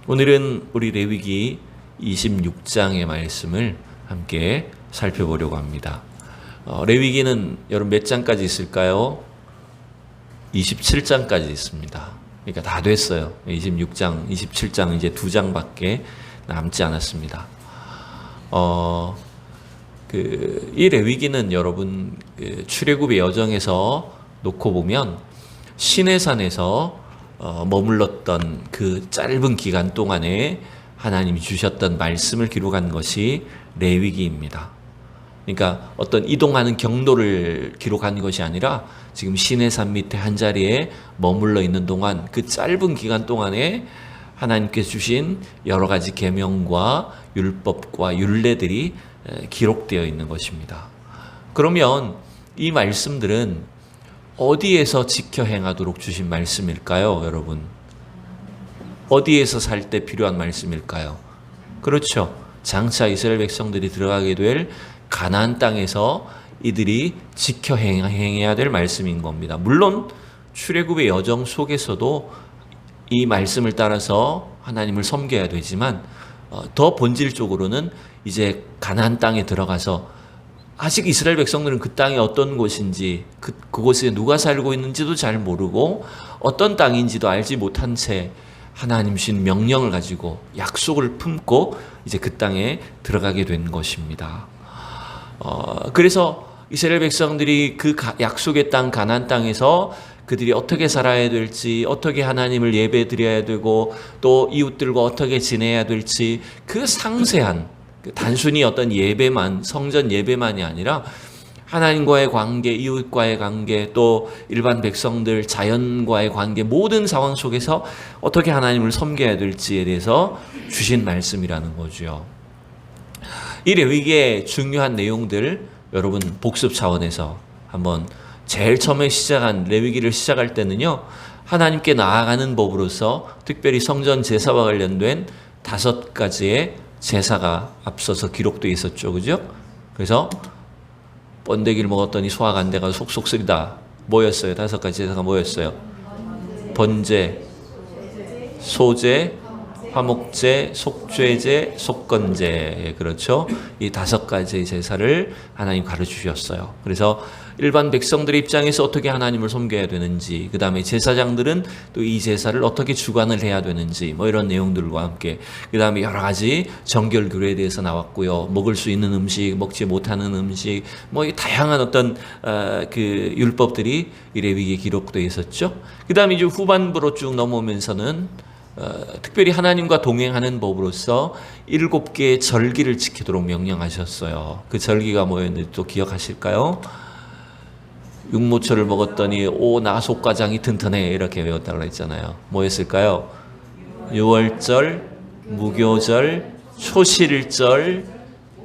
오늘은 우리 레위기 26장의 말씀을 함께 살펴보려고 합니다. 레위기는 여러분 몇 장까지 있을까요? 27장까지 있습니다. 그러니까 다 됐어요. 26장, 27장 이제 2장밖에 남지 않았습니다. 이 레위기는 여러분 출애굽의 여정에서 놓고 보면 시내산에서 머물렀던 그 짧은 기간 동안에 하나님이 주셨던 말씀을 기록한 것이 레위기입니다. 그러니까 어떤 이동하는 경로를 기록한 것이 아니라 지금 시내산 밑에 한 자리에 머물러 있는 동안 그 짧은 기간 동안에 하나님께서 주신 여러 가지 계명과 율법과 율례들이 기록되어 있는 것입니다. 그러면 이 말씀들은 어디에서 지켜 행하도록 주신 말씀일까요, 여러분? 어디에서 살 때 필요한 말씀일까요? 그렇죠. 장차 이스라엘 백성들이 들어가게 될 가나안 땅에서 이들이 지켜 행해야 될 말씀인 겁니다. 물론 출애굽의 여정 속에서도 이 말씀을 따라서 하나님을 섬겨야 되지만 더 본질적으로는 이제 가나안 땅에 들어가서 아직 이스라엘 백성들은 그 땅이 어떤 곳인지 그곳에 누가 살고 있는지도 잘 모르고 어떤 땅인지도 알지 못한 채 하나님 주신 명령을 가지고 약속을 품고 이제 그 땅에 들어가게 된 것입니다. 그래서 이스라엘 백성들이 그 약속의 땅 가나안 땅에서 그들이 어떻게 살아야 될지, 어떻게 하나님을 예배 드려야 되고 또 이웃들과 어떻게 지내야 될지 그 상세한 단순히 어떤 예배만, 성전 예배만이 아니라 하나님과의 관계, 이웃과의 관계, 또 일반 백성들, 자연과의 관계, 모든 상황 속에서 어떻게 하나님을 섬겨야 될지에 대해서 주신 말씀이라는 거죠. 이 레위기의 중요한 내용들 여러분 복습 차원에서 한번 제일 처음에 시작한 레위기를 시작할 때는요, 하나님께 나아가는 법으로서 특별히 성전 제사와 관련된 5가지의 제사가 앞서서 기록되어 있었죠. 그죠? 그래서 번데기를 먹었더니 소화가 안 돼가지고 속속 쓰리다. 뭐였어요? 5가지 제사가 뭐였어요? 번제, 소제, 화목제, 속죄제, 속건제. 그렇죠? 이 5가지의 제사를 하나님 가르치셨어요. 그래서 일반 백성들의 입장에서 어떻게 하나님을 섬겨야 되는지, 그 다음에 제사장들은 또 이 제사를 어떻게 주관을 해야 되는지, 뭐 이런 내용들과 함께, 그 다음에 여러 가지 정결교례에 대해서 나왔고요. 먹을 수 있는 음식, 먹지 못하는 음식, 뭐 다양한 어떤 그 율법들이 이 레위기에 기록되어 있었죠. 그 다음에 이제 후반부로 쭉 넘어오면서는 특별히 하나님과 동행하는 법으로서 7개의 절기를 지키도록 명령하셨어요. 그 절기가 뭐였는지 또 기억하실까요? 육모초를 먹었더니 나 속가장이 튼튼해 이렇게 외웠다고 했잖아요. 뭐였을까요? 유월절, 무교절, 초실절,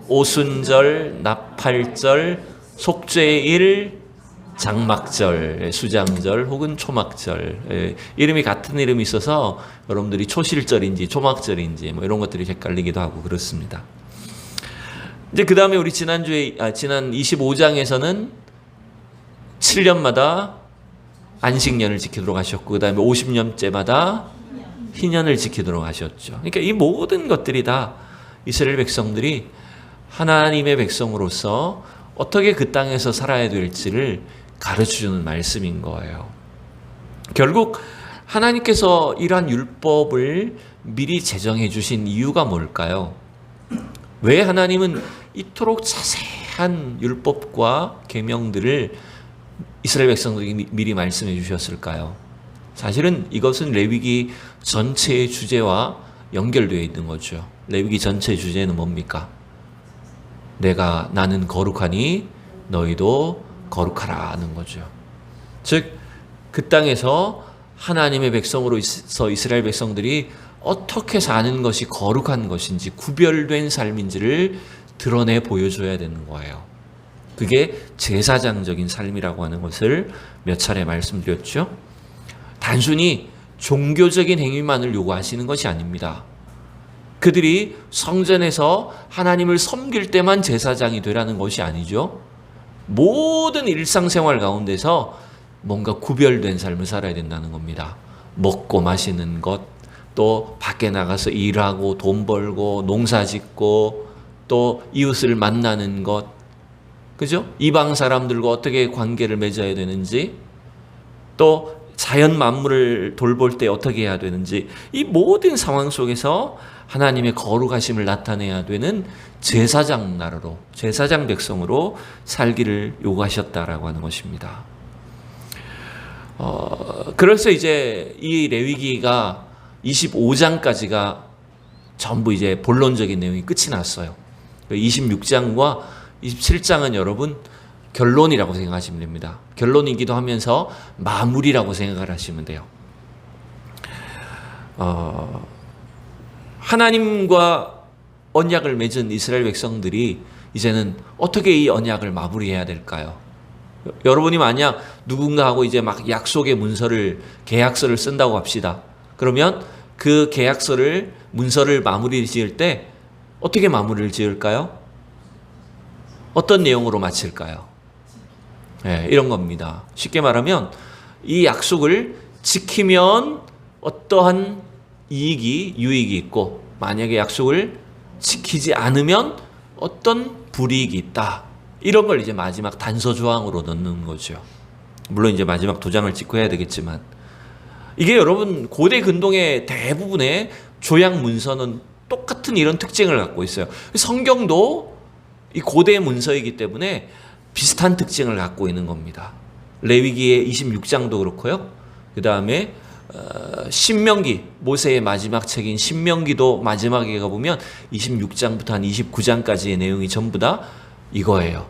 오순절, 나팔절, 속죄일, 장막절, 수장절 혹은 초막절, 이름이 같은 이름이 있어서 여러분들이 초실절인지 초막절인지 뭐 이런 것들이 헷갈리기도 하고 그렇습니다. 이제 그 다음에 우리 지난 25장에서는 7년마다 안식년을 지키도록 하셨고, 그 다음에 50년째마다 희년을 지키도록 하셨죠. 그러니까 이 모든 것들이 다 이스라엘 백성들이 하나님의 백성으로서 어떻게 그 땅에서 살아야 될지를 가르쳐주는 말씀인 거예요. 결국 하나님께서 이러한 율법을 미리 제정해 주신 이유가 뭘까요? 왜 하나님은 이토록 자세한 율법과 계명들을 이스라엘 백성들에게 미리 말씀해 주셨을까요? 사실은 이것은 레위기 전체의 주제와 연결되어 있는 거죠. 레위기 전체의 주제는 뭡니까? 나는 거룩하니 너희도 거룩하라는 거죠. 즉, 그 땅에서 하나님의 백성으로서 이스라엘 백성들이 어떻게 사는 것이 거룩한 것인지, 구별된 삶인지를 드러내 보여줘야 되는 거예요. 그게 제사장적인 삶이라고 하는 것을 몇 차례 말씀드렸죠. 단순히 종교적인 행위만을 요구하시는 것이 아닙니다. 그들이 성전에서 하나님을 섬길 때만 제사장이 되라는 것이 아니죠. 모든 일상생활 가운데서 뭔가 구별된 삶을 살아야 된다는 겁니다. 먹고 마시는 것, 또 또 밖에 나가서 일하고 돈 벌고 농사 짓고 또 이웃을 만나는 것, 그죠? 이방 사람들과 어떻게 관계를 맺어야 되는지, 또 자연 만물을 돌볼 때 어떻게 해야 되는지, 이 모든 상황 속에서 하나님의 거룩하심을 나타내야 되는 제사장 나라로, 제사장 백성으로 살기를 요구하셨다라고 하는 것입니다. 그래서 이제 이 레위기가 25장까지가 전부 이제 본론적인 내용이 끝이 났어요. 26장과 27장은 여러분 결론이라고 생각하시면 됩니다. 결론이기도 하면서 마무리라고 생각을 하시면 돼요. 하나님과 언약을 맺은 이스라엘 백성들이 이제는 어떻게 이 언약을 마무리해야 될까요? 여러분이 만약 누군가하고 이제 막 약속의 문서를, 계약서를 쓴다고 합시다. 그러면 그 계약서를, 문서를 마무리 지을 때 어떻게 마무리를 지을까요? 어떤 내용으로 마칠까요? 네, 이런 겁니다. 쉽게 말하면 이 약속을 지키면 어떠한 이익이, 유익이 있고, 만약에 약속을 지키지 않으면 어떤 불이익이 있다. 이런 걸 이제 마지막 단서 조항으로 넣는 거죠. 물론 이제 마지막 도장을 찍고 해야 되겠지만, 이게 여러분 고대 근동의 대부분의 조약 문서는 똑같은 이런 특징을 갖고 있어요. 성경도 이 고대 문서이기 때문에 비슷한 특징을 갖고 있는 겁니다. 레위기의 26장도 그렇고요. 그 다음에 신명기, 모세의 마지막 책인 신명기도 마지막에 가보면 26장부터 한 29장까지의 내용이 전부 다 이거예요.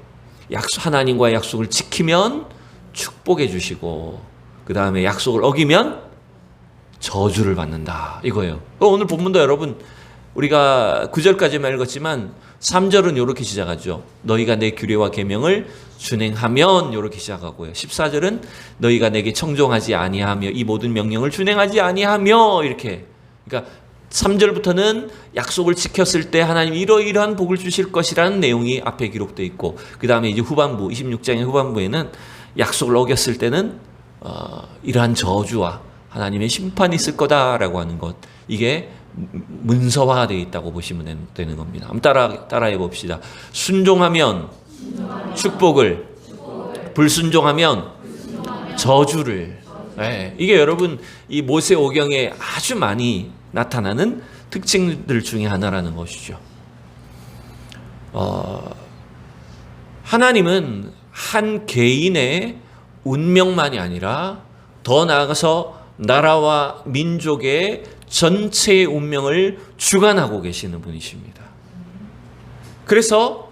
하나님과의 약속을 지키면 축복해 주시고, 그 다음에 약속을 어기면 저주를 받는다, 이거예요. 오늘 본문도 여러분 우리가 9절까지만 읽었지만 3절은 이렇게 시작하죠. 너희가 내 규례와 계명을 준행하면, 이렇게 시작하고요. 14절은 너희가 내게 청종하지 아니하며 이 모든 명령을 준행하지 아니하며, 이렇게. 그러니까 3절부터는 약속을 지켰을 때 하나님 이러이러한 복을 주실 것이라는 내용이 앞에 기록되어 있고, 그 다음에 이제 후반부, 26장의 후반부에는 약속을 어겼을 때는 이러한 저주와 하나님의 심판이 있을 거다라고 하는 것, 이게 문서화되어 있다고 보시면 되는 겁니다. 한번 따라해 봅시다. 순종하면 축복을, 불순종하면 저주를. 네, 이게 여러분 이 모세오경에 아주 많이 나타나는 특징들 중에 하나라는 것이죠. 하나님은 한 개인의 운명만이 아니라 더 나아가서 나라와 민족의 전체의 운명을 주관하고 계시는 분이십니다. 그래서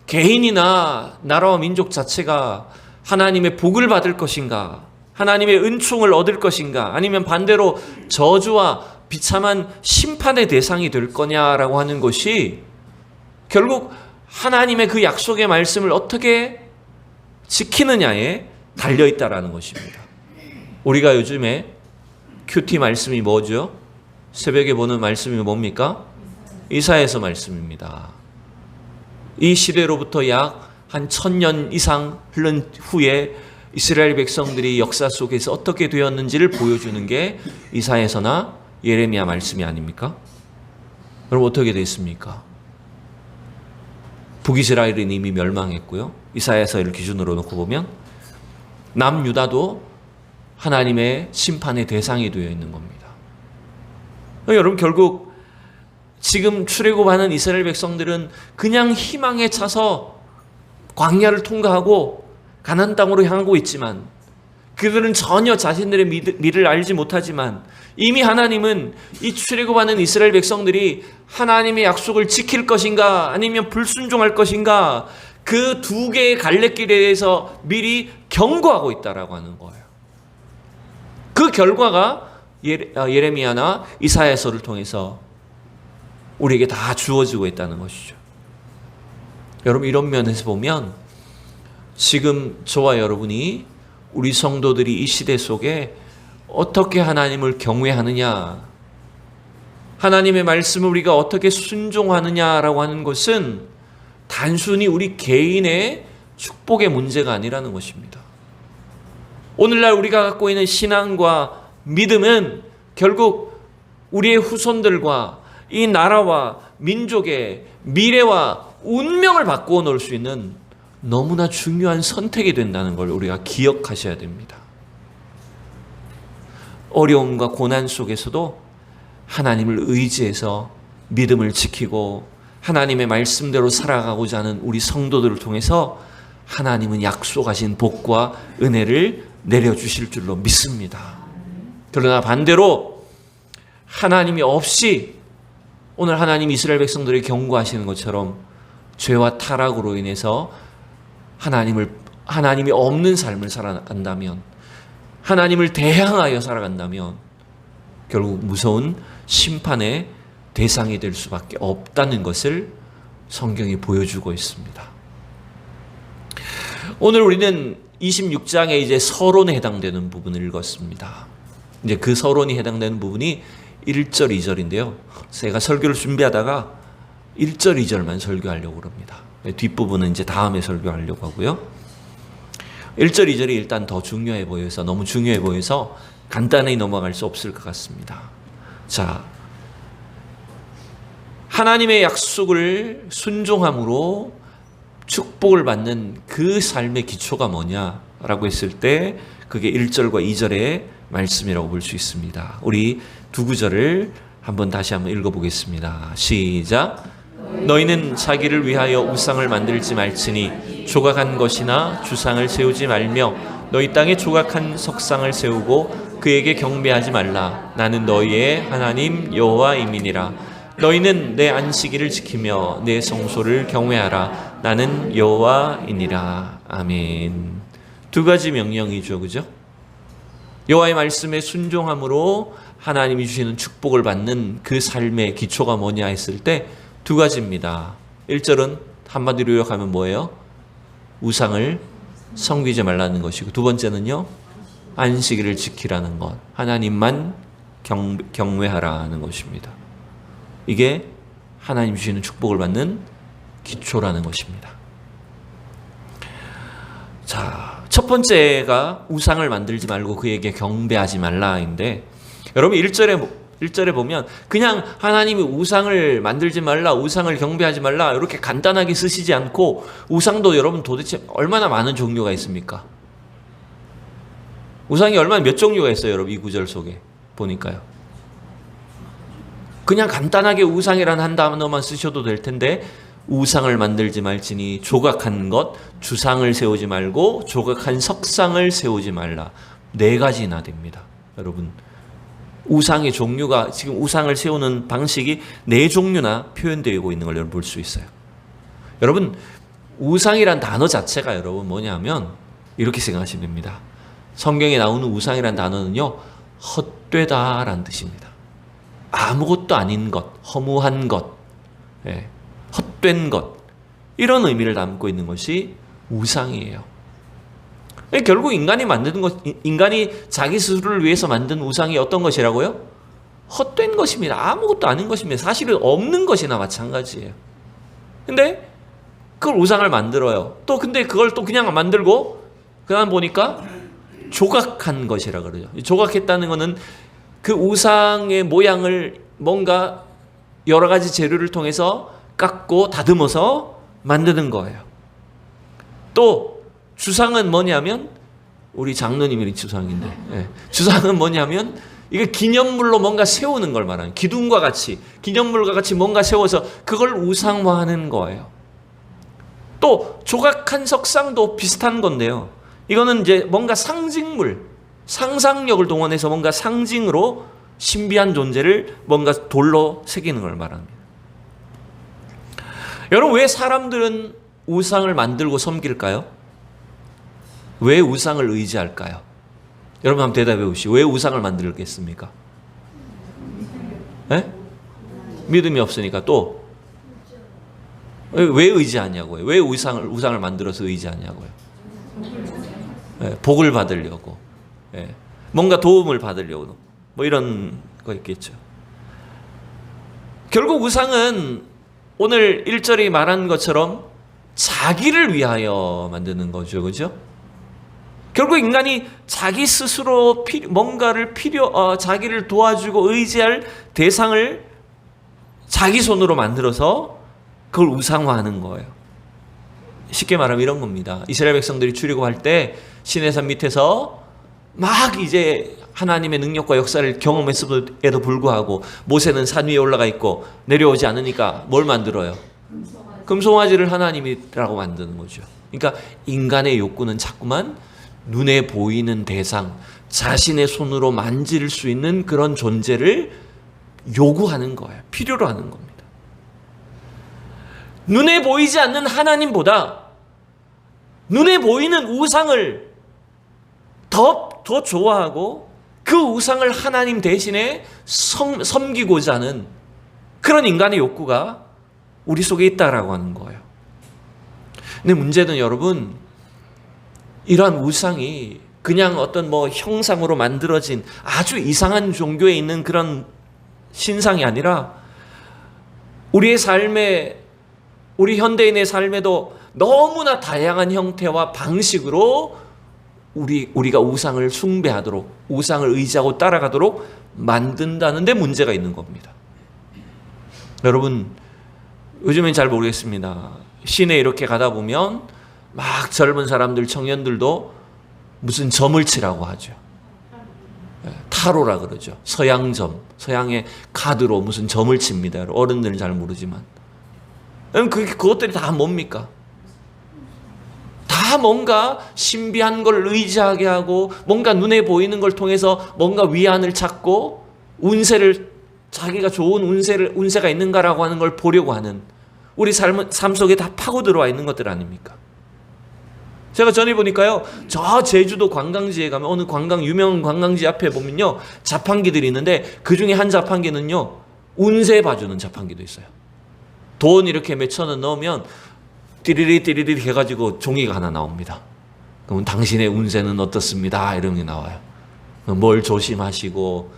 개인이나 나라와 민족 자체가 하나님의 복을 받을 것인가, 하나님의 은총을 얻을 것인가, 아니면 반대로 저주와 비참한 심판의 대상이 될 거냐라고 하는 것이 결국 하나님의 그 약속의 말씀을 어떻게 지키느냐에 달려있다라는 것입니다. 우리가 요즘에 큐티 말씀이 뭐죠? 새벽에 보는 말씀이 뭡니까? 이사야서 말씀입니다. 이 시대로부터 약 한 1000년 이상 흐른 후에 이스라엘 백성들이 역사 속에서 어떻게 되었는지를 보여주는 게 이사야서나 예레미야 말씀이 아닙니까? 그럼 어떻게 됐습니까? 북이스라엘은 이미 멸망했고요. 이사야서를 기준으로 놓고 보면 남유다도 하나님의 심판의 대상이 되어 있는 겁니다. 여러분 결국 지금 출애굽하는 이스라엘 백성들은 그냥 희망에 차서 광야를 통과하고 가나안 땅으로 향하고 있지만, 그들은 전혀 자신들의 미를 알지 못하지만 이미 하나님은 이 출애굽하는 이스라엘 백성들이 하나님의 약속을 지킬 것인가 아니면 불순종할 것인가, 그 두 개의 갈래길에 대해서 미리 경고하고 있다라고 하는 거예요. 그 결과가 예레미야나 이사야서를 통해서 우리에게 다 주어지고 있다는 것이죠. 여러분 이런 면에서 보면 지금 저와 여러분이, 우리 성도들이 이 시대 속에 어떻게 하나님을 경외하느냐, 하나님의 말씀을 우리가 어떻게 순종하느냐라고 하는 것은 단순히 우리 개인의 축복의 문제가 아니라는 것입니다. 오늘날 우리가 갖고 있는 신앙과 믿음은 결국 우리의 후손들과 이 나라와 민족의 미래와 운명을 바꾸어 놓을 수 있는 너무나 중요한 선택이 된다는 걸 우리가 기억하셔야 됩니다. 어려움과 고난 속에서도 하나님을 의지해서 믿음을 지키고 하나님의 말씀대로 살아가고자 하는 우리 성도들을 통해서 하나님은 약속하신 복과 은혜를 내려주실 줄로 믿습니다. 그러나 반대로 하나님이 없이 오늘 하나님 이스라엘 백성들이 경고하시는 것처럼 죄와 타락으로 인해서 하나님이 없는 삶을 살아간다면, 하나님을 대항하여 살아간다면 결국 무서운 심판의 대상이 될 수밖에 없다는 것을 성경이 보여주고 있습니다. 오늘 우리는 26장에 이제 서론에 해당되는 부분을 읽었습니다. 이제 그 서론이 해당되는 부분이 1절, 2절인데요. 제가 설교를 준비하다가 1절, 2절만 설교하려고 합니다. 뒷부분은 이제 다음에 설교하려고 하고요. 1절, 2절이 일단 더 중요해 보여서, 너무 중요해 보여서 간단히 넘어갈 수 없을 것 같습니다. 자, 하나님의 약속을 순종함으로 축복을 받는 그 삶의 기초가 뭐냐라고 했을 때 그게 1절과 2절의 말씀이라고 볼 수 있습니다. 우리 두 구절을 다시 한번 읽어보겠습니다. 시작. 너희는 자기를 위하여 우상을 만들지 말지니 조각한 것이나 주상을 세우지 말며 너희 땅에 조각한 석상을 세우고 그에게 경배하지 말라. 나는 너희의 하나님 여호와임이니라. 너희는 내 안식일을 지키며 내 성소를 경외하라. 나는 여호와이니라. 아멘. 두 가지 명령이죠, 그죠? 여호와의 말씀에 순종함으로 하나님이 주시는 축복을 받는 그 삶의 기초가 뭐냐 했을 때 두 가지입니다. 1절은 한마디로 요약하면 뭐예요? 우상을 섬기지 말라는 것이고, 두 번째는요, 안식일을 지키라는 것, 하나님만 경외하라는 것입니다. 이게 하나님 주시는 축복을 받는 기초라는 것입니다. 자, 첫 번째가 우상을 만들지 말고 그에게 경배하지 말라인데, 여러분 1절에 보면 그냥 하나님이 우상을 만들지 말라, 우상을 경배하지 말라 이렇게 간단하게 쓰시지 않고, 우상도 여러분 도대체 얼마나 많은 종류가 있습니까? 우상이 얼마나 몇 종류가 있어요, 여러분? 이 구절 속에 보니까요. 그냥 간단하게 우상이라는 한 단어만 쓰셔도 될 텐데, 우상을 만들지 말지니 조각한 것, 주상을 세우지 말고 조각한 석상을 세우지 말라. 4가지나 됩니다. 여러분, 우상의 종류가, 지금 우상을 세우는 방식이 4종류나 표현되고 있는 걸 여러분 볼 수 있어요. 여러분, 우상이란 단어 자체가 여러분 뭐냐면 이렇게 생각하시면 됩니다. 성경에 나오는 우상이란 단어는요, 헛되다라는 뜻입니다. 아무것도 아닌 것, 허무한 것, 헛된 것, 이런 의미를 담고 있는 것이 우상이에요. 결국 인간이 만드는 것, 인간이 자기 스스로를 위해서 만든 우상이 어떤 것이라고요? 헛된 것입니다. 아무것도 아닌 것입니다. 사실은 없는 것이나 마찬가지예요. 근데 그걸 우상을 만들어요. 근데 그걸 또 그냥 만들고 그다음 보니까 조각한 것이라 그러죠. 조각했다는 것은 그 우상의 모양을 뭔가 여러 가지 재료를 통해서 깎고 다듬어서 만드는 거예요. 또 주상은 뭐냐면, 우리 장로님이 주상인데, 주상은 뭐냐면 이게 기념물로 뭔가 세우는 걸 말하는, 기둥과 같이, 기념물과 같이 뭔가 세워서 그걸 우상화하는 거예요. 또 조각한 석상도 비슷한 건데요, 이거는 이제 뭔가 상징물, 상상력을 동원해서 뭔가 상징으로 신비한 존재를 뭔가 돌로 새기는 걸 말합니다. 여러분, 왜 사람들은 우상을 만들고 섬길까요? 왜 우상을 의지할까요? 여러분 한번 대답해 보시죠. 왜 우상을 만들겠습니까? 믿음이 없으니까. 또 왜 의지하냐고요? 왜 우상을 만들어서 의지하냐고요? 복을 받으려고, 뭔가 도움을 받으려고, 뭐 이런 거 있겠죠. 결국 우상은 오늘 1절이 말한 것처럼 자기를 위하여 만드는 거죠, 그죠? 결국 인간이 자기 스스로 뭔가를 자기를 도와주고 의지할 대상을 자기 손으로 만들어서 그걸 우상화하는 거예요. 쉽게 말하면 이런 겁니다. 이스라엘 백성들이 출애굽할 때 시내산 밑에서 막 이제 하나님의 능력과 역사를 경험했음에도 불구하고 모세는 산 위에 올라가 있고 내려오지 않으니까 뭘 만들어요? 금송아지를 하나님이라고 만드는 거죠. 그러니까 인간의 욕구는 자꾸만 눈에 보이는 대상, 자신의 손으로 만질 수 있는 그런 존재를 요구하는 거예요. 필요로 하는 겁니다. 눈에 보이지 않는 하나님보다 눈에 보이는 우상을 더 좋아하고 그 우상을 하나님 대신에 섬기고자 하는 그런 인간의 욕구가 우리 속에 있다라고 하는 거예요. 근데 문제는 여러분, 이러한 우상이 그냥 어떤 형상으로 만들어진 아주 이상한 종교에 있는 그런 신상이 아니라 우리의 삶에, 우리 현대인의 삶에도 너무나 다양한 형태와 방식으로 우리가 우상을 숭배하도록, 우상을 의지하고 따라가도록 만든다는 데 문제가 있는 겁니다. 여러분, 요즘엔 잘 모르겠습니다. 시내에 이렇게 가다 보면 막 젊은 사람들, 청년들도 무슨 점을 치라고 하죠. 타로라 그러죠. 서양점, 서양의 카드로 무슨 점을 칩니다. 어른들은 잘 모르지만. 그것들이 다 뭡니까? 다 뭔가 신비한 걸 의지하게 하고 뭔가 눈에 보이는 걸 통해서 뭔가 위안을 찾고 운세를, 자기가 좋은 운세가 있는가라고 하는 걸 보려고 하는, 우리 삶 속에 다 파고 들어와 있는 것들 아닙니까? 제가 전에 보니까요, 저 제주도 관광지에 가면 어느 유명한 관광지 앞에 보면요, 자판기들이 있는데 그 중에 한 자판기는요, 운세 봐주는 자판기도 있어요. 돈 이렇게 몇천 원 넣으면 띠리리 해가지고 종이가 하나 나옵니다. 그러면 당신의 운세는 어떻습니다, 이런 게 나와요. 뭘 조심하시고,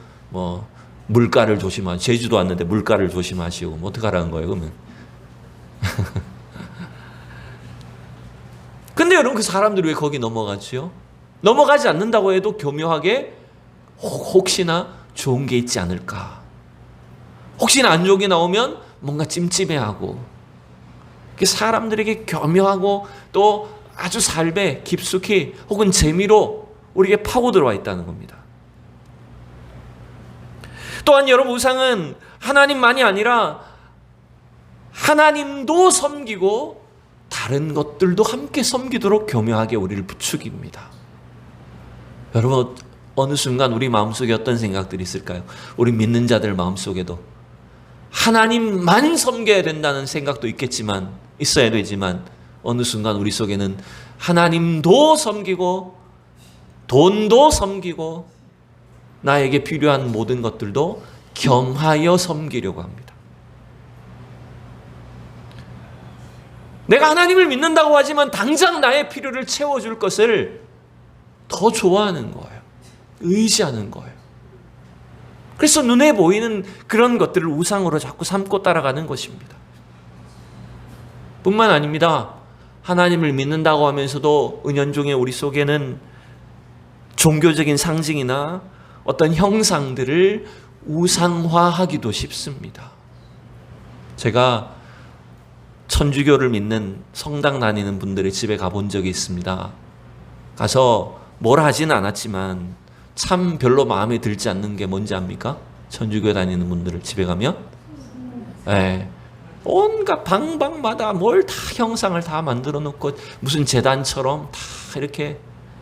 물가를 조심하시고, 제주도 왔는데 물가를 조심하시고, 어떡하라는 거예요, 그러면. 근데 여러분, 그 사람들이 왜 거기 넘어가지요? 넘어가지 않는다고 해도 교묘하게 혹시나 좋은 게 있지 않을까, 혹시나 안 좋은 게 나오면 뭔가 찜찜해하고, 사람들에게 교묘하고 또 아주 삶에 깊숙이 혹은 재미로 우리에게 파고 들어와 있다는 겁니다. 또한 여러분, 우상은 하나님만이 아니라 하나님도 섬기고 다른 것들도 함께 섬기도록 교묘하게 우리를 부추깁니다. 여러분, 어느 순간 우리 마음속에 어떤 생각들이 있을까요? 우리 믿는 자들 마음속에도 하나님만 섬겨야 된다는 생각도 있어야 되지만 어느 순간 우리 속에는 하나님도 섬기고 돈도 섬기고 나에게 필요한 모든 것들도 겸하여 섬기려고 합니다. 내가 하나님을 믿는다고 하지만 당장 나의 필요를 채워줄 것을 더 좋아하는 거예요. 의지하는 거예요. 그래서 눈에 보이는 그런 것들을 우상으로 자꾸 삼고 따라가는 것입니다. 뿐만 아닙니다. 하나님을 믿는다고 하면서도 은연중에 우리 속에는 종교적인 상징이나 어떤 형상들을 우상화하기도 쉽습니다. 제가 천주교를 믿는 성당 다니는 분들의 집에 가본 적이 있습니다. 가서 뭐라 하지는 않았지만 참 별로 마음에 들지 않는 게 뭔지 압니까? 천주교 다니는 분들 집에 가면 온갖 방방마다 뭘 다 형상을 다 만들어 놓고 무슨 제단처럼 다 이렇게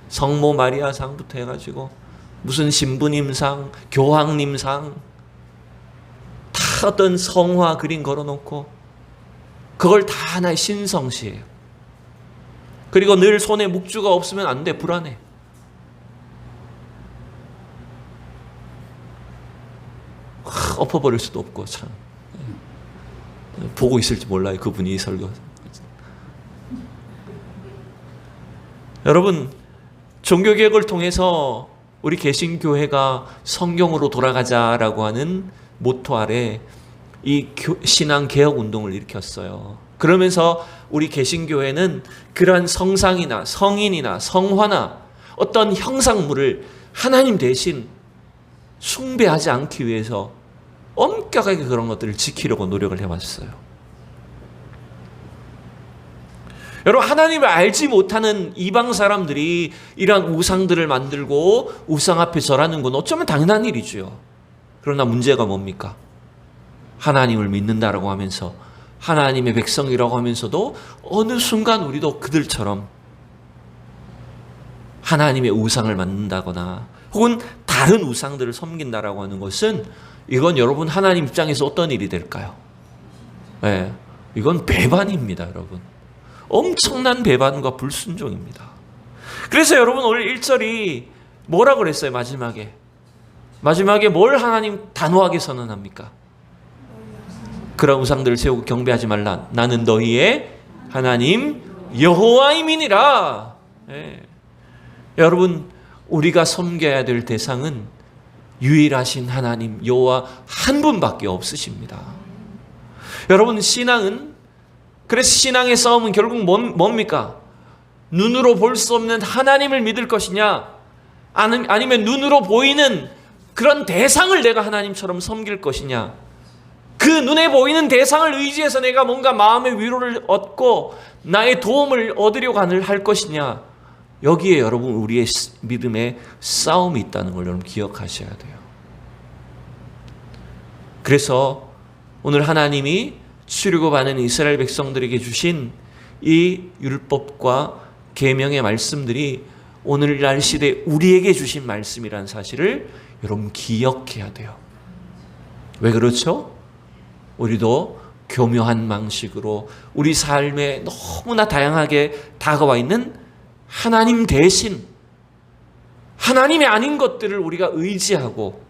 성모 마리아상부터 해가지고 무슨 신부님상, 교황님상 다 어떤 성화 그림 걸어놓고 그걸 다 하나의 신성시해요. 그리고 늘 손에 묵주가 없으면 안 돼. 불안해. 엎어버릴 수도 없고 참 보고 있을지 몰라요. 그분이 설교. 여러분, 종교개혁을 통해서 우리 개신교회가 성경으로 돌아가자라고 하는 모토 아래 이 신앙개혁 운동을 일으켰어요. 그러면서 우리 개신교회는 그러한 성상이나 성인이나 성화나 어떤 형상물을 하나님 대신 숭배하지 않기 위해서 엄격하게 그런 것들을 지키려고 노력을 해왔어요. 여러분, 하나님을 알지 못하는 이방 사람들이 이러한 우상들을 만들고 우상 앞에 절하는 건 어쩌면 당연한 일이죠. 그러나 문제가 뭡니까? 하나님을 믿는다라고 하면서 하나님의 백성이라고 하면서도 어느 순간 우리도 그들처럼 하나님의 우상을 만든다거나 혹은 다른 우상들을 섬긴다라고 하는 것은 이건 여러분 하나님 입장에서 어떤 일이 될까요? 네, 이건 배반입니다, 여러분. 엄청난 배반과 불순종입니다. 그래서 여러분 오늘 1절이 뭐라고 그랬어요? 마지막에 뭘 하나님 단호하게 선언합니까? 그런 우상들을 세우고 경배하지 말라. 나는 너희의 하나님 여호와임이니라. 네. 여러분, 우리가 섬겨야 될 대상은 유일하신 하나님 여호와 한 분밖에 없으십니다. 여러분, 그래서 신앙의 싸움은 결국 뭡니까? 눈으로 볼 수 없는 하나님을 믿을 것이냐, 아니면 눈으로 보이는 그런 대상을 내가 하나님처럼 섬길 것이냐, 그 눈에 보이는 대상을 의지해서 내가 뭔가 마음의 위로를 얻고 나의 도움을 얻으려고 할 것이냐, 여기에 여러분 우리의 믿음의 싸움이 있다는 걸 여러분 기억하셔야 돼요. 그래서 오늘 하나님이 출애굽하는 이스라엘 백성들에게 주신 이 율법과 계명의 말씀들이 오늘날 시대 우리에게 주신 말씀이라는 사실을 여러분 기억해야 돼요. 왜 그렇죠? 우리도 교묘한 방식으로 우리 삶에 너무나 다양하게 다가와 있는 하나님 대신 하나님이 아닌 것들을 우리가 의지하고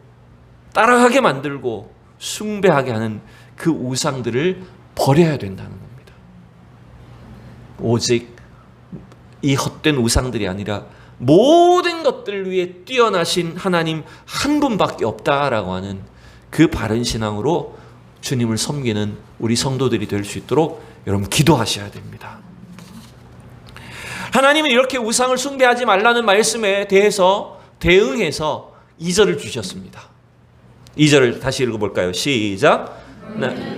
따라가게 만들고 숭배하게 하는 그 우상들을 버려야 된다는 겁니다. 오직 이 헛된 우상들이 아니라 모든 것들 위해 뛰어나신 하나님 한 분밖에 없다라고 하는 그 바른 신앙으로 주님을 섬기는 우리 성도들이 될 수 있도록 여러분 기도하셔야 됩니다. 하나님은 이렇게 우상을 숭배하지 말라는 말씀에 대해서 대응해서 2절을 주셨습니다. 2절을 다시 읽어볼까요? 시작.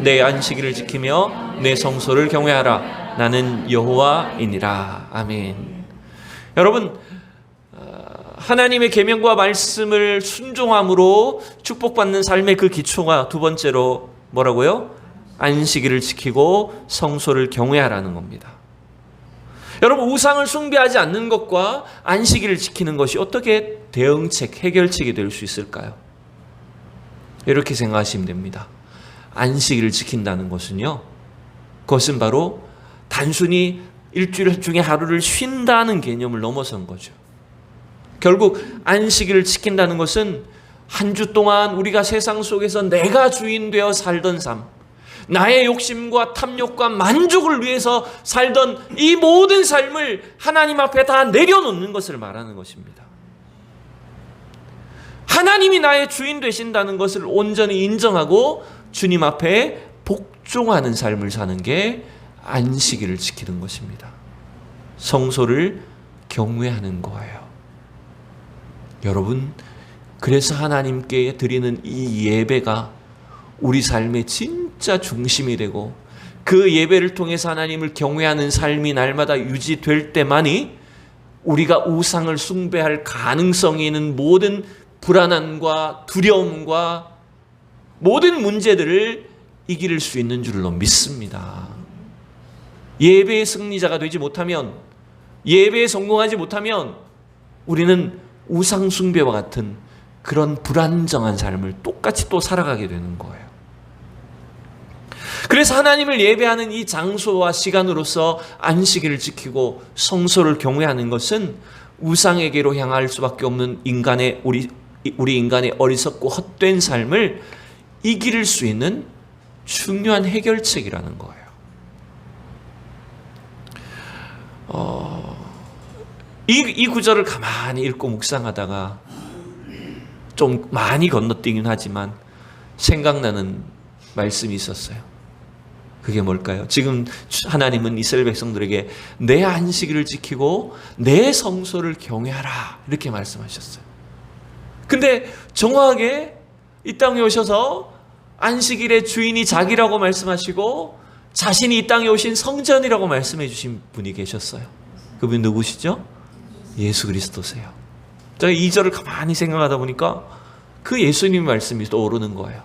내 안식일을 지키며 내 성소를 경외하라. 나는 여호와이니라. 아멘. 여러분, 하나님의 계명과 말씀을 순종함으로 축복받는 삶의 그 기초가 두 번째로 뭐라고요? 안식일을 지키고 성소를 경외하라는 겁니다. 여러분, 우상을 숭배하지 않는 것과 안식일을 지키는 것이 어떻게 대응책, 해결책이 될 수 있을까요? 이렇게 생각하시면 됩니다. 안식일을 지킨다는 것은요, 그것은 바로 단순히 일주일 중에 하루를 쉰다는 개념을 넘어선 거죠. 결국 안식일을 지킨다는 것은 한 주 동안 우리가 세상 속에서 내가 주인 되어 살던 삶, 나의 욕심과 탐욕과 만족을 위해서 살던 이 모든 삶을 하나님 앞에 다 내려놓는 것을 말하는 것입니다. 하나님이 나의 주인 되신다는 것을 온전히 인정하고 주님 앞에 복종하는 삶을 사는 게 안식일을 지키는 것입니다. 성소를 경외하는 거예요. 여러분, 그래서 하나님께 드리는 이 예배가 우리 삶의 진짜 중심이 되고 그 예배를 통해서 하나님을 경외하는 삶이 날마다 유지될 때만이 우리가 우상을 숭배할 가능성이 있는 모든 불안함과 두려움과 모든 문제들을 이길 수 있는 줄로 믿습니다. 예배의 승리자가 되지 못하면, 예배에 성공하지 못하면 우리는 우상 숭배와 같은 그런 불안정한 삶을 똑같이 또 살아가게 되는 거예요. 그래서 하나님을 예배하는 이 장소와 시간으로서 안식일을 지키고 성소를 경외하는 것은 우상에게로 향할 수밖에 없는 우리 인간의 어리석고 헛된 삶을 이길 수 있는 중요한 해결책이라는 거예요. 이 구절을 가만히 읽고 묵상하다가 좀 많이 건너뛰긴 하지만 생각나는 말씀이 있었어요. 그게 뭘까요? 지금 하나님은 이스라엘 백성들에게 내 안식일을 지키고 내 성소를 경외하라 이렇게 말씀하셨어요. 근데 정확하게 이 땅에 오셔서 안식일의 주인이 자기라고 말씀하시고 자신이 이 땅에 오신 성전이라고 말씀해 주신 분이 계셨어요. 그분이 누구시죠? 예수 그리스도세요. 제가 2절을 가만히 생각하다 보니까 그 예수님 말씀이 떠오르는 거예요.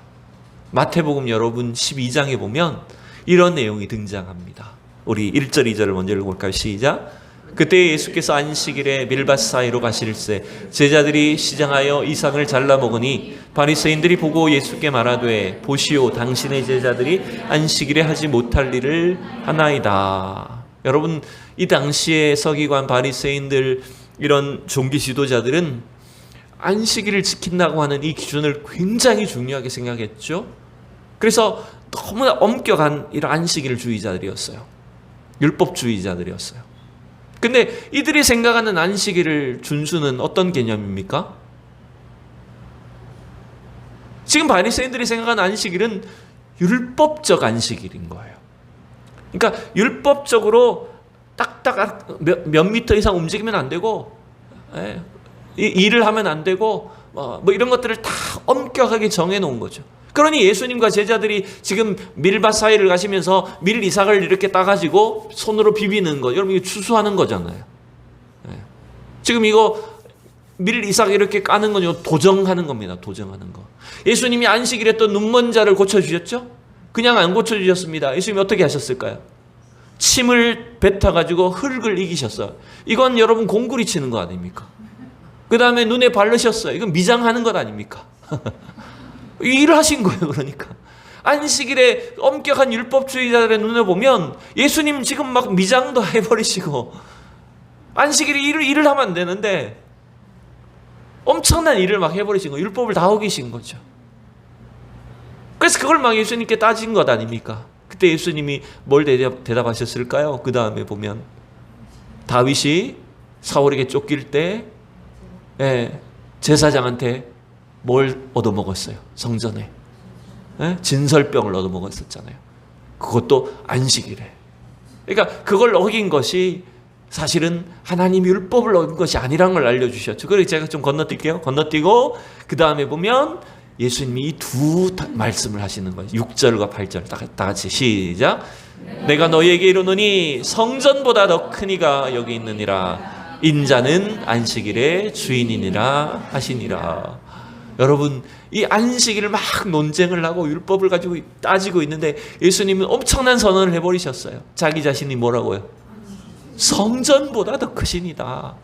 마태복음 여러분 12장에 보면 이런 내용이 등장합니다. 우리 1절 2절을 먼저 읽어볼까요? 시작. 그때 예수께서 안식일에 밀밭 사이로 가실새 제자들이 시장하여 이삭을 잘라 먹으니 바리새인들이 보고 예수께 말하되 보시오 당신의 제자들이 안식일에 하지 못할 일을 하나이다. 여러분 이 당시에 서기관 바리새인들 이런 종교 지도자들은 안식일을 지킨다고 하는 이 기준을 굉장히 중요하게 생각했죠. 그래서 너무나 엄격한 이런 안식일 주의자들이었어요. 율법주의자들이었어요. 근데 이들이 생각하는 안식일을 준수는 어떤 개념입니까? 지금 바리새인들이 생각하는 안식일은 율법적 안식일인 거예요. 그러니까 율법적으로 딱딱 몇 미터 이상 움직이면 안 되고 일을 하면 안 되고 뭐 이런 것들을 다 엄격하게 정해놓은 거죠. 그러니 예수님과 제자들이 지금 밀밭 사이를 가시면서 밀 이삭을 이렇게 따가지고 손으로 비비는 거, 여러분 이거 추수하는 거잖아요. 지금 이거 밀 이삭 이렇게 까는 건 도정하는 겁니다. 도정하는 거. 예수님이 안식일에 또 눈먼 자를 고쳐주셨죠? 그냥 안 고쳐주셨습니다. 예수님이 어떻게 하셨을까요? 침을 뱉어가지고 흙을 이기셨어요. 이건 여러분 공구리 치는 거 아닙니까? 그 다음에 눈에 바르셨어요. 이건 미장하는 것 아닙니까? 일을 하신 거예요. 그러니까 안식일에 엄격한 율법주의자들의 눈에 보면 예수님 지금 막 미장도 해버리시고 안식일에 일을 하면 안 되는데 엄청난 일을 막 해버리신 거예요. 율법을 다 어기신 거죠. 그래서 그걸 막 예수님께 따진 것 아닙니까? 그때 예수님이 뭘 대답하셨을까요? 그 다음에 보면 다윗이 사울에게 쫓길 때 제사장한테 뭘 얻어먹었어요? 성전에 진설병을 얻어먹었었잖아요. 그것도 안식일에. 그러니까 그걸 어긴 것이 사실은 하나님 율법을 어긴 것이 아니라는 걸 알려주셨죠. 그래서 제가 좀 건너뛸게요. 건너뛰고 그 다음에 보면 예수님이 이 두 말씀을 하시는 거예요. 6절과 8절 다 같이 시작. 내가 너희에게 이르노니 성전보다 더 큰 이가 여기 있느니라. 인자는 안식일의 주인이니라 하시니라. 여러분 이 안식일을 막 논쟁을 하고 율법을 가지고 따지고 있는데 예수님은 엄청난 선언을 해버리셨어요. 자기 자신이 뭐라고요? 성전보다 더 크시니다.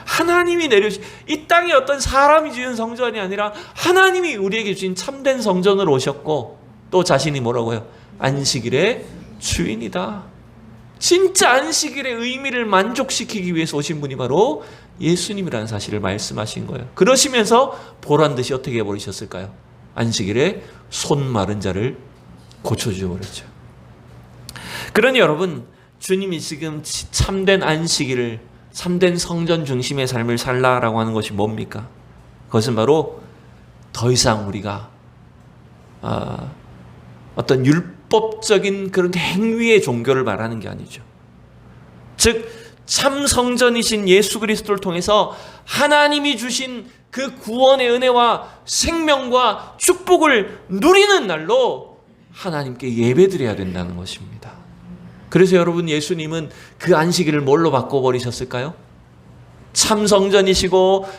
하나님이 내려주신 이 땅에 어떤 사람이 지은 성전이 아니라 하나님이 우리에게 주신 참된 성전으로 오셨고 또 자신이 뭐라고요? 안식일의 주인이다. 진짜 안식일의 의미를 만족시키기 위해서 오신 분이 바로 예수님이라는 사실을 말씀하신 거예요. 그러시면서 보란듯이 어떻게 해버리셨을까요? 안식일에 손 마른 자를 고쳐주어버렸죠. 그러니 여러분 주님이 지금 참된 안식일을 참된 성전 중심의 삶을 살라라고 하는 것이 뭡니까? 그것은 바로 더 이상 우리가 어떤 율법적인 그런 행위의 종교를 말하는 게 아니죠. 즉 참 성전이신 예수 그리스도를 통해서 하나님이 주신 그 구원의 은혜와 생명과 축복을 누리는 날로 하나님께 예배드려야 된다는 것입니다. 그래서 여러분 예수님은 그 안식일을 뭘로 바꿔버리셨을까요? 참 성전이시고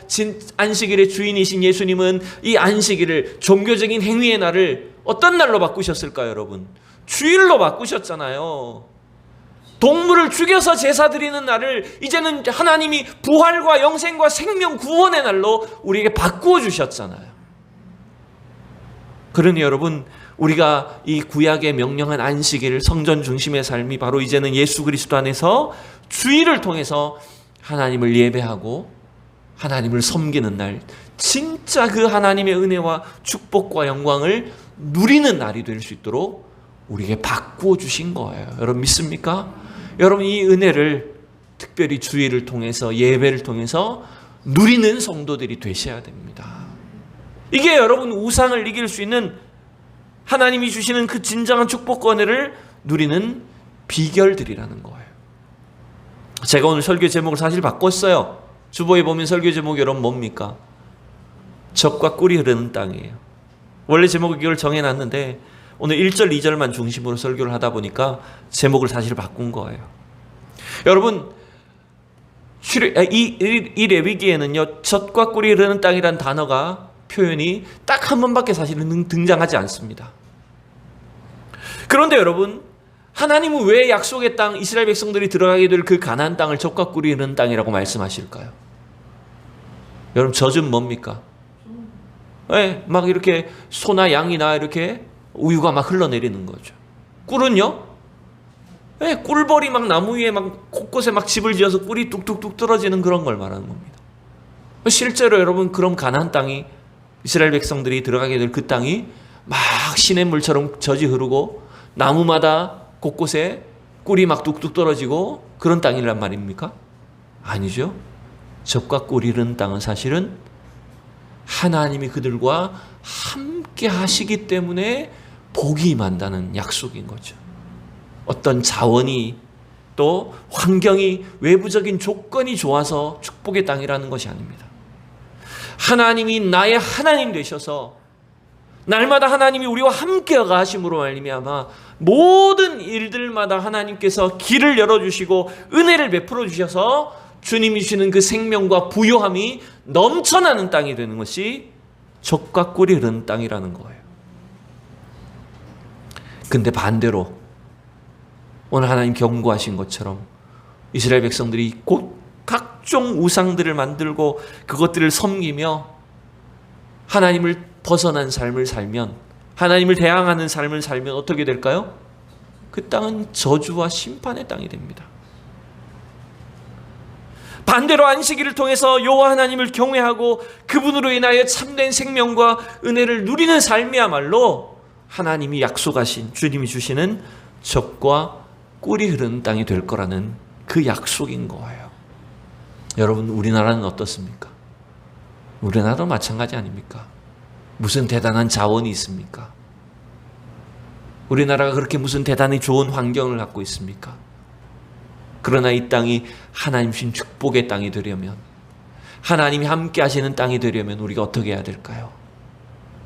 안식일의 주인이신 예수님은 이 안식일을 종교적인 행위의 날을 어떤 날로 바꾸셨을까요, 여러분? 주일로 바꾸셨잖아요. 동물을 죽여서 제사 드리는 날을 이제는 하나님이 부활과 영생과 생명 구원의 날로 우리에게 바꾸어 주셨잖아요. 그러니 여러분 우리가 이 구약에 명령한 안식일 성전 중심의 삶이 바로 이제는 예수 그리스도 안에서 주일을 통해서 하나님을 예배하고 하나님을 섬기는 날, 진짜 그 하나님의 은혜와 축복과 영광을 누리는 날이 될 수 있도록 우리에게 바꾸어 주신 거예요. 여러분 믿습니까? 여러분 이 은혜를 특별히 주일을 통해서 예배를 통해서 누리는 성도들이 되셔야 됩니다. 이게 여러분 우상을 이길 수 있는 하나님이 주시는 그 진정한 축복과 은혜를 누리는 비결들이라는 거예요. 제가 오늘 설교 제목을 사실 바꿨어요. 주보에 보면 설교 제목이 여러분 뭡니까? 젖과 꿀이 흐르는 땅이에요. 원래 제목을 이걸 정해놨는데 오늘 1절, 2절만 중심으로 설교를 하다 제목을 사실 바꾼 거예요. 여러분, 이 레위기에는요, 젖과 꿀이 흐르는 땅이란 단어가 표현이 딱 한 번밖에 사실은 등장하지 않습니다. 그런데 여러분, 하나님은 왜 약속의 땅, 이스라엘 백성들이 들어가게 될 그 가나안 땅을 젖과 꿀이 흐르는 땅이라고 말씀하실까요? 여러분, 젖은 뭡니까? 네, 막 이렇게 소나 양이나 이렇게 우유가 막 흘러내리는 거죠. 꿀은요? 네, 꿀벌이 막 나무 위에 막 곳곳에 막 집을 지어서 꿀이 뚝뚝뚝 떨어지는 그런 걸 말하는 겁니다. 실제로 여러분, 그럼 가나안 땅이, 이스라엘 백성들이 들어가게 될 그 땅이 막 시냇물처럼 젖이 흐르고 나무마다 곳곳에 꿀이 막 뚝뚝 떨어지고 그런 땅이란 말입니까? 아니죠. 젖과 꿀이 흐르는 땅은 사실은 하나님이 그들과 함께 하시기 때문에 복이 임한다는 약속인 거죠. 어떤 자원이 또 환경이, 외부적인 조건이 좋아서 축복의 땅이라는 것이 아닙니다. 하나님이 나의 하나님 되셔서 날마다 하나님이 우리와 함께가 하심으로 말미암아 모든 일들마다 하나님께서 길을 열어주시고 은혜를 베풀어 주셔서 주님이 주시는 그 생명과 부요함이 넘쳐나는 땅이 되는 것이 젖과 꿀이 흐르는 땅이라는 거예요. 근데 반대로 오늘 하나님 경고하신 것처럼 이스라엘 백성들이 곧 각종 우상들을 만들고 그것들을 섬기며 하나님을 벗어난 삶을 살면, 하나님을 대항하는 삶을 살면 어떻게 될까요? 그 땅은 저주와 심판의 땅이 됩니다. 반대로 안식일을 통해서 여호와 하나님을 경외하고 그분으로 인하여 참된 생명과 은혜를 누리는 삶이야말로 하나님이 약속하신, 주님이 주시는 젖과 꿀이 흐르는 땅이 될 거라는 그 약속인 거예요. 여러분, 우리나라는 어떻습니까? 우리나라도 마찬가지 아닙니까? 무슨 대단한 자원이 있습니까? 우리나라가 그렇게 무슨 대단히 좋은 환경을 갖고 있습니까? 그러나 이 땅이 하나님 주신 축복의 땅이 되려면, 하나님이 함께 하시는 땅이 되려면 우리가 어떻게 해야 될까요?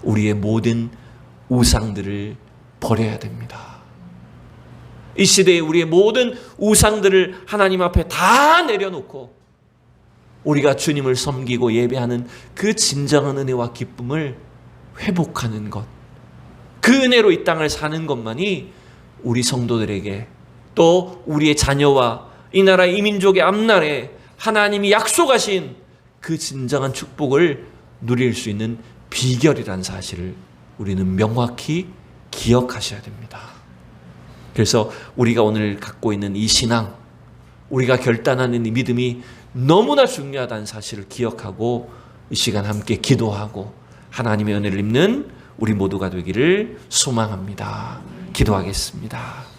우리의 모든 우상들을 버려야 됩니다. 이 시대에 우리의 모든 우상들을 하나님 앞에 다 내려놓고 우리가 주님을 섬기고 예배하는 그 진정한 은혜와 기쁨을 회복하는 것, 그 은혜로 이 땅을 사는 것만이 우리 성도들에게, 또 우리의 자녀와 이 나라 이민족의 앞날에 하나님이 약속하신 그 진정한 축복을 누릴 수 있는 비결이라는 사실을 우리는 명확히 기억하셔야 됩니다. 그래서 우리가 오늘 갖고 있는 이 신앙, 우리가 결단하는 이 믿음이 너무나 중요하다는 사실을 기억하고 이 시간 함께 기도하고 하나님의 은혜를 입는 우리 모두가 되기를 소망합니다. 기도하겠습니다.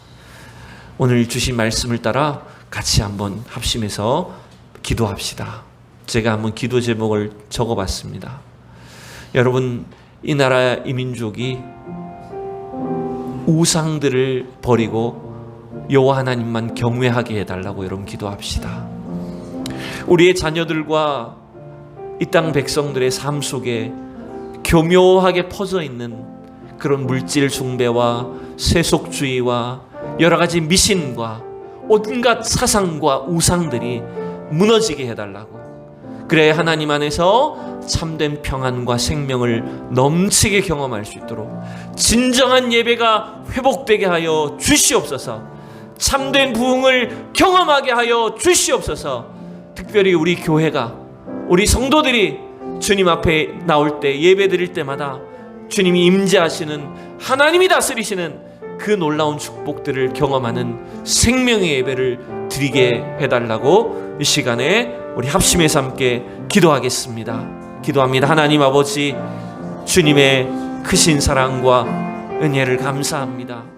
오늘 주신 말씀을 따라 같이 한번 합심해서 기도합시다. 제가 한번 기도 제목을 적어봤습니다. 여러분, 이 나라 이 민족이 우상들을 버리고 여호와 하나님만 경외하게 해달라고 여러분 기도합시다. 우리의 자녀들과 이 땅 백성들의 삶 속에 교묘하게 퍼져 있는 그런 물질 숭배와 세속주의와 여러 가지 미신과 온갖 사상과 우상들이 무너지게 해달라고, 그래야 하나님 안에서 참된 평안과 생명을 넘치게 경험할 수 있도록 진정한 예배가 회복되게 하여 주시옵소서. 참된 부흥을 경험하게 하여 주시옵소서. 특별히 우리 교회가, 우리 성도들이 주님 앞에 나올 때, 예배 드릴 때마다 주님이 임재하시는, 하나님이 다스리시는 그 놀라운 축복들을 경험하는 생명의 예배를 드리게 해달라고 이 시간에 우리 합심해서 함께 기도하겠습니다. 기도합니다. 하나님 아버지, 주님의 크신 사랑과 은혜를 감사합니다.